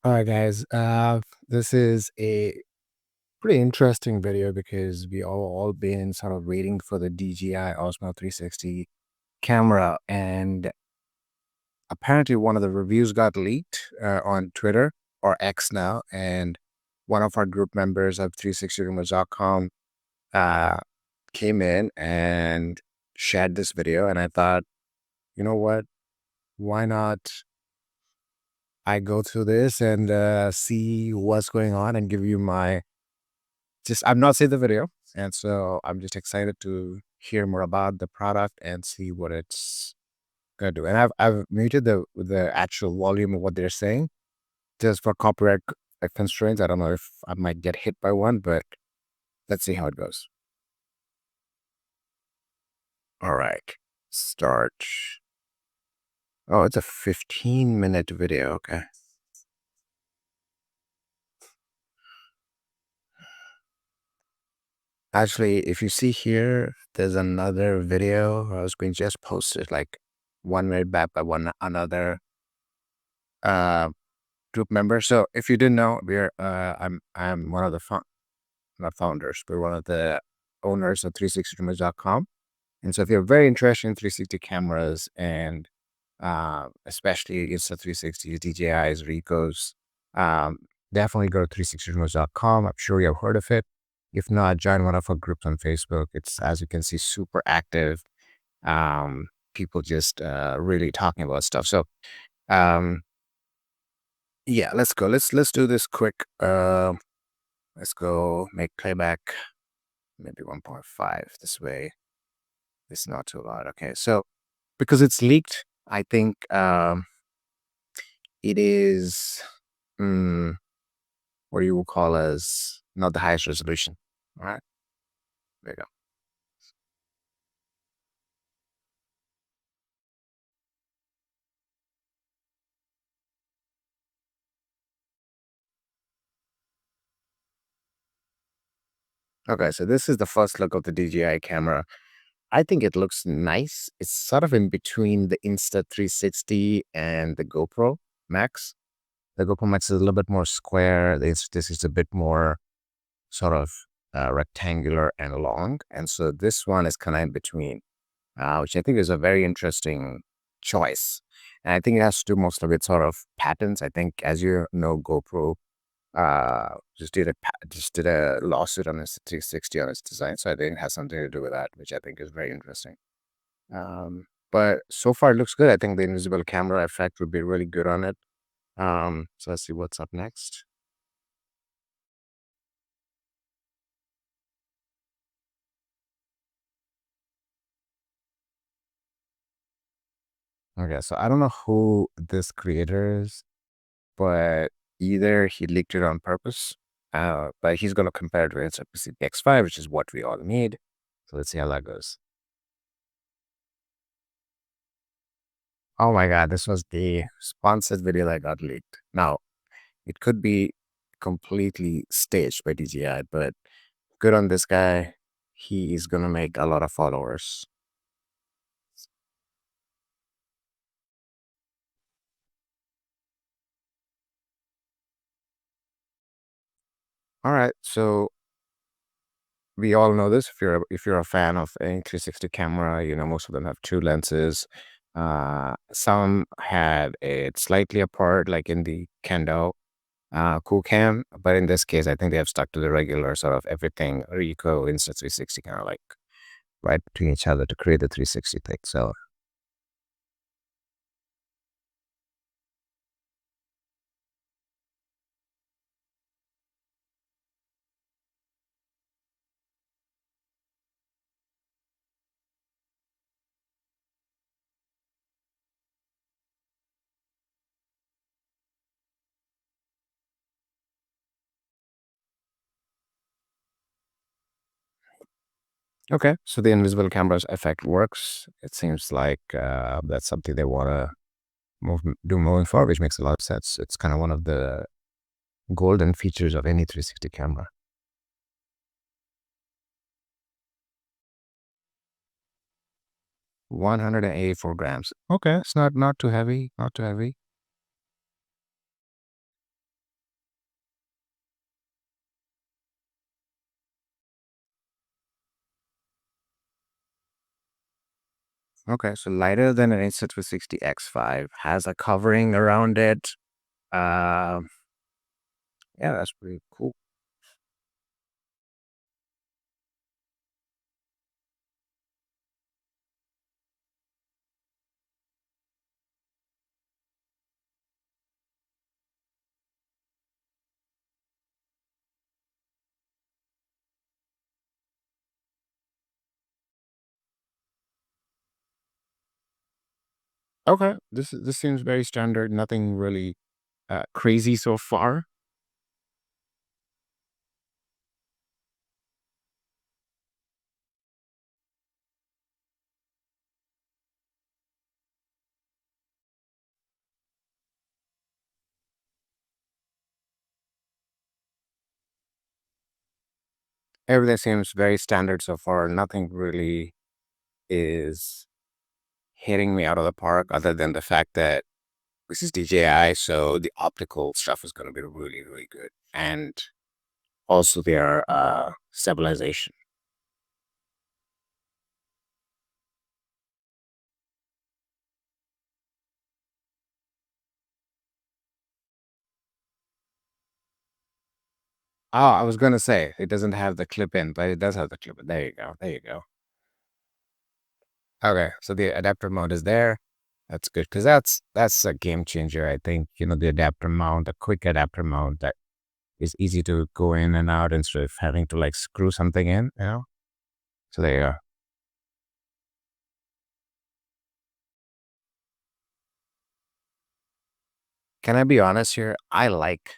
All right, guys. This is a pretty interesting video because we all been sort of waiting for the DJI Osmo 360 camera, and apparently one of the reviews got leaked on Twitter or X now, and one of our group members of 360rumors.com uh, came in and shared this video, and I thought, you know what? Why not I go through this and see what's going on and give you my I've not seen the video, and so I'm just excited to hear more about the product and see what it's gonna do. And I've muted the actual volume of what they're saying just for copyright constraints. I don't know if I might get hit by one, but let's see how it goes. All right, start. Oh, it's a 15-minute video. Okay. Actually, if you see here, there's another video I was going to just post it like 1 minute back by one another uh group member. So if you didn't know, I'm one of the not founders, but one of the owners of 360rumors.com. And so if you're very interested in 360 cameras and especially Insta360s, DJIs, Ricos, um, definitely go to 360rumors.com. I'm sure you've heard of it. If not, join one of our groups on Facebook. It's, as you can see, super active. People just really talking about stuff. So um, yeah, let's go. Let's do this quick. Let's go make playback maybe 1.5. This way it's not too loud. Okay, so because it's leaked, I think it is what you will call as not the highest resolution. All right, there you go. Okay, so this is the first look of the DJI camera. I think it looks nice. It's sort of in between the Insta360 and the GoPro Max. The GoPro Max is a little bit more square. This is a bit more sort of rectangular and long. And so this one is kind of in between, which I think is a very interesting choice. And I think it has to do most of it sort of patents. I think, as you know, GoPro just did a lawsuit on its 360 on its design. So I think it has something to do with that, which I think is very interesting. But so far it looks good. I think the invisible camera effect would be really good on it. So let's see what's up next. Okay, so I don't know who this creator is, but either he leaked it on purpose, but he's going to compare it to Insta X5, which is what we all need. So let's see how that goes. Oh my God, this was the sponsored video that got leaked. Now, it could be completely staged by DJI, but good on this guy. He is going to make a lot of followers. All right, so we all know this. If you're a fan of a 360 camera, you know most of them have two lenses. Some had it slightly apart, like in the Kendo Cool Cam, but in this case, I think they have stuck to the regular sort of everything Ricoh Insta360 kind of like right between each other to create the 360 thing. So okay, so the invisible cameras effect works. It seems like that's something they want to do moving forward, which makes a lot of sense. It's kind of one of the golden features of any 360 camera. 184 grams. Okay, it's not too heavy, not too heavy. Okay, so lighter than an Insta360 X5, has a covering around it. Uh, yeah, that's pretty cool. Okay, this seems very standard. Nothing really crazy so far. Everything seems very standard so far. Nothing really is hitting me out of the park, other than the fact that this is DJI, so the optical stuff is going to be really, really good, and also their stabilization. Oh, I was gonna say it doesn't have the clip in, but it does have the clip in. There you go. There you go. Okay, so the adapter mount is there. That's good because that's a game changer. I think the adapter mount, the quick adapter mount that is easy to go in and out instead of having to like screw something in. So there you go. Can I be honest here? I like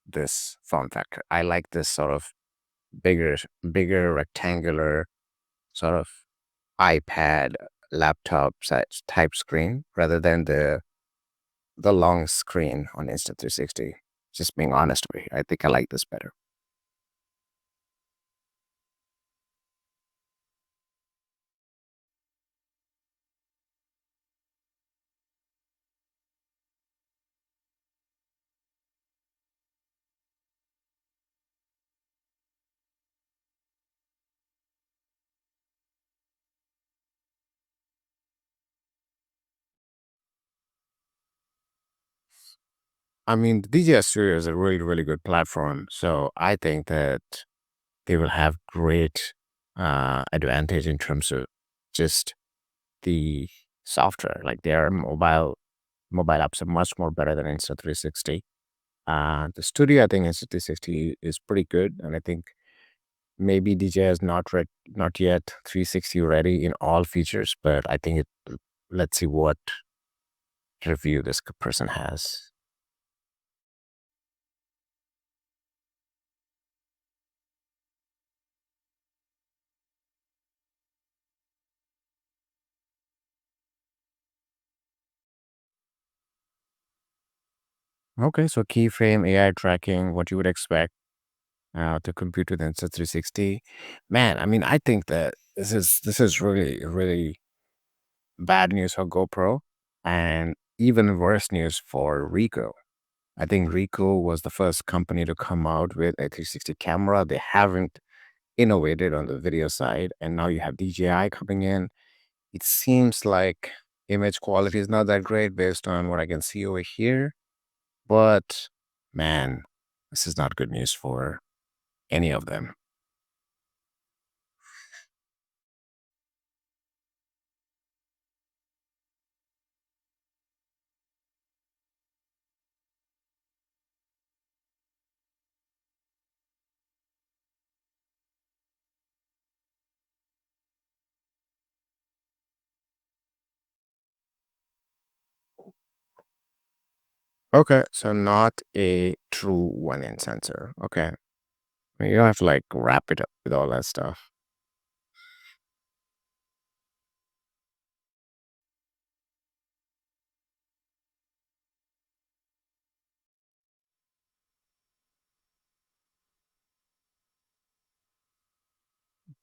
this form factor. I like this sort of bigger, bigger rectangular sort of iPad laptop size type screen rather than the long screen on Insta360. Just being honest with you, I think I like this better. I mean, the DJI Studio is a really, really good platform. So I think that they will have great advantage in terms of just the software. Like their mobile apps are much more better than Insta360. The studio, I think Insta360 is pretty good, and I think maybe DJI is not yet 360 ready in all features, but I think it. Let's see what review this person has. Okay, so keyframe AI tracking, what you would expect to compute with Insta360. Man, I mean, I think that this is really, really bad news for GoPro, and even worse news for Ricoh. I think Ricoh was the first company to come out with a 360 camera. They haven't innovated on the video side, and now you have DJI coming in. It seems like image quality is not that great based on what I can see over here, but man, this is not good news for any of them. Okay, so not a true one-in sensor. Okay, I mean, you don't have to like wrap it up with all that stuff.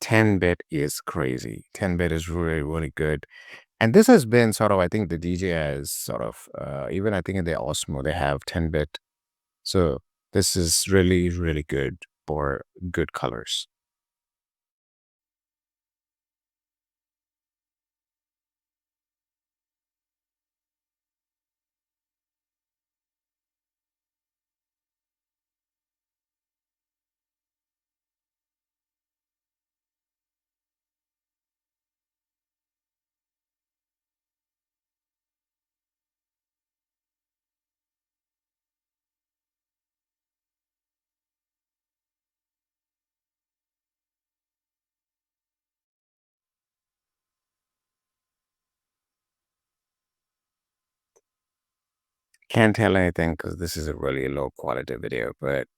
10-bit is crazy. 10-bit is really, really good. And this has been sort of, I think the DJI is sort of, even I think in the Osmo, they have 10-bit. So this is really, really good for good colors. Can't tell anything because this is a really low quality video, but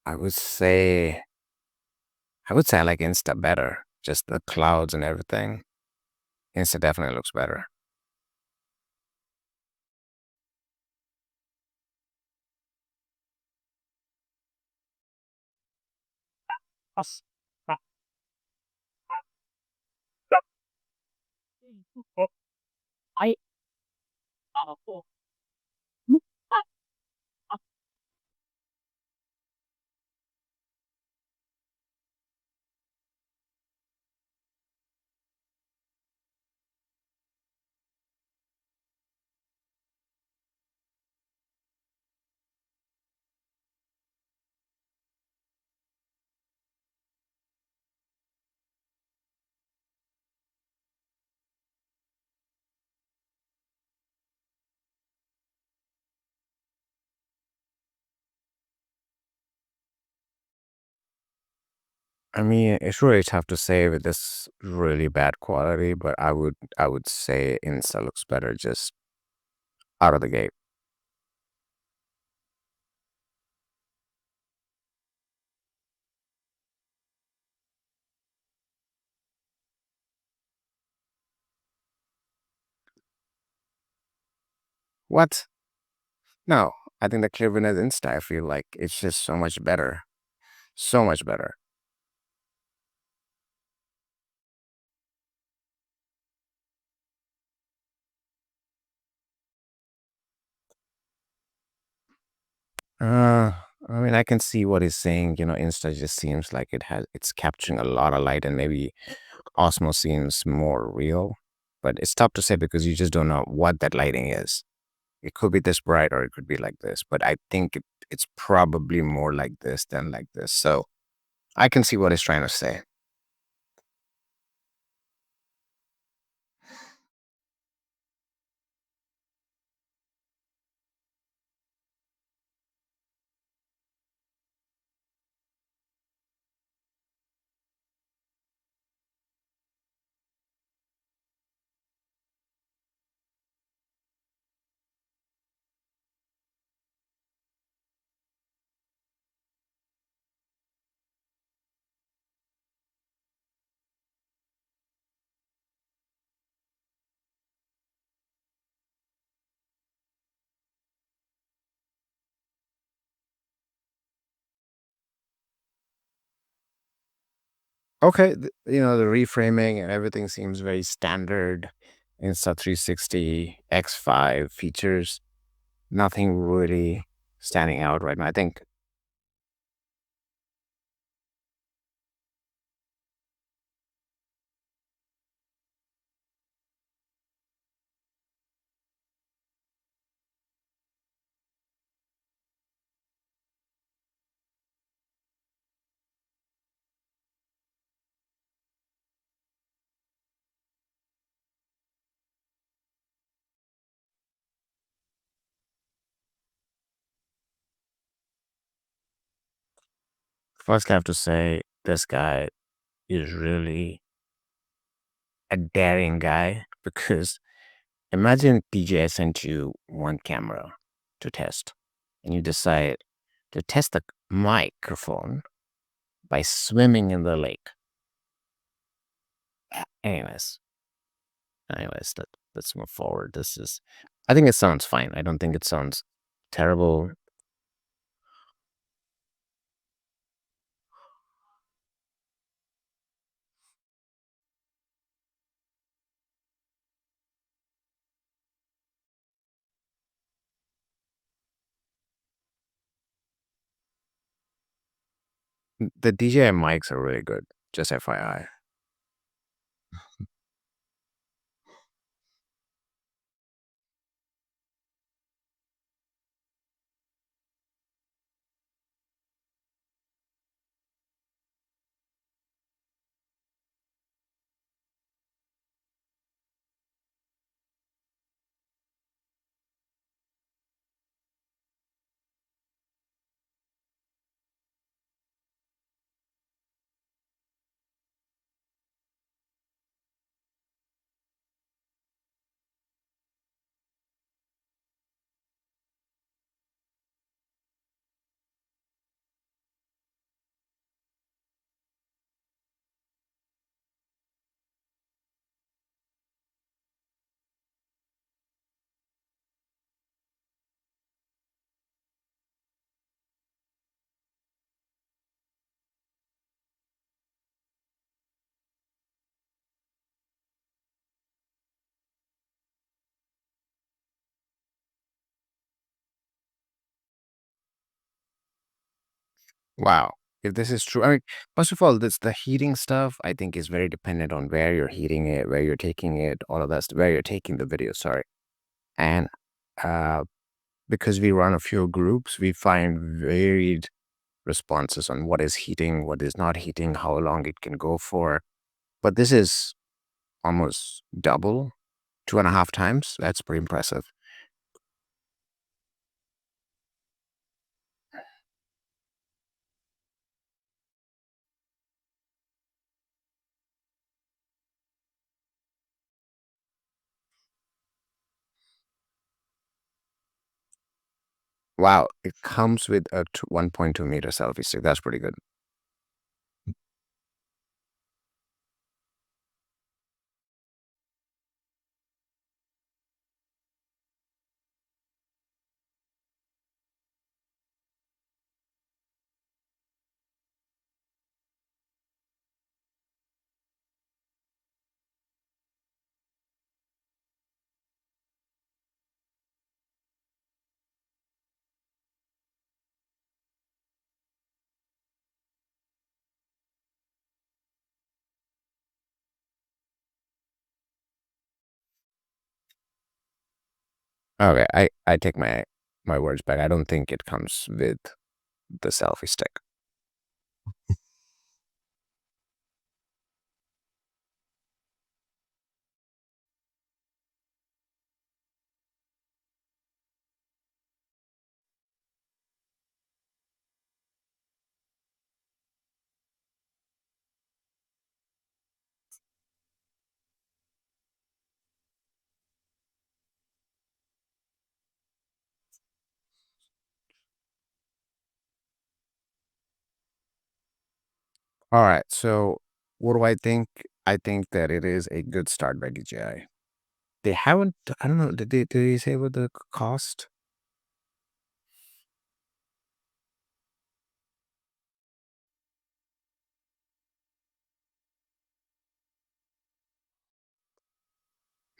I would say I like Insta better. Just the clouds and everything. Insta definitely looks better. I mean, it's really tough to say with this really bad quality, but I would say Insta looks better just out of the gate. What? No, I think the clearness Insta, I feel like it's just so much better. So much better. Uh, I mean, I can see what he's saying. Insta just seems like it's capturing a lot of light, and maybe Osmo seems more real. But it's tough to say because you just don't know what that lighting is. It could be this bright or it could be like this, but I think it's probably more like this than like this. So I can see what he's trying to say. Okay, the reframing and everything seems very standard. Insta 360 X5 features, nothing really standing out right now. I think first I have to say this guy is really a daring guy because imagine DJI sent you one camera to test and you decide to test the microphone by swimming in the lake. Anyways, let's move forward. I think it sounds fine. I don't think it sounds terrible. The DJI mics are really good, just FYI. Wow. If this is true, I mean, first of all, this the heating stuff, I think is very dependent on where you're heating it, where you're taking it, all of that, where you're taking the video, sorry. And uh, because we run a few groups, we find varied responses on what is heating, what is not heating, how long it can go for. But this is almost double, 2.5 times. That's pretty impressive. Wow. It comes with a 1.2 meter selfie stick. That's pretty good. Okay, I take my words back. I don't think it comes with the selfie stick. All right, so what do I think? I think that it is a good start by DJI. They haven't, I don't know, did they say what the cost?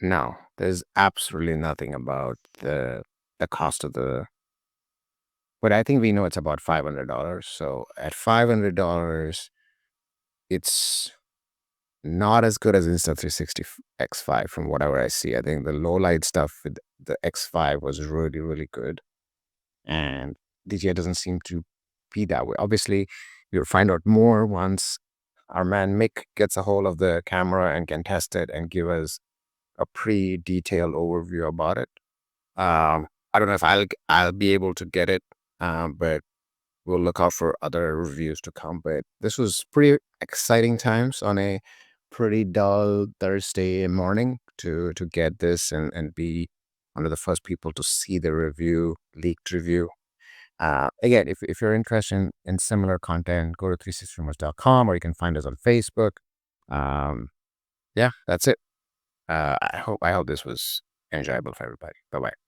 No, there's absolutely nothing about the cost of the, but I think we know it's about $500. So at $500, it's not as good as Insta360 X5 from whatever I see. I think the low light stuff with the X5 was really, really good. And DJI doesn't seem to be that way. Obviously, you'll find out more once our man Mick gets a hold of the camera and can test it and give us a pretty detailed overview about it. I don't know if I'll be able to get it, but we'll look out for other reviews to come. But this was pretty exciting times on a pretty dull Thursday morning to get this and be one of the first people to see the review, leaked review. Again, if you're interested in similar content, go to 360rumors.com or you can find us on Facebook. Um, yeah, that's it. I hope this was enjoyable for everybody. Bye bye.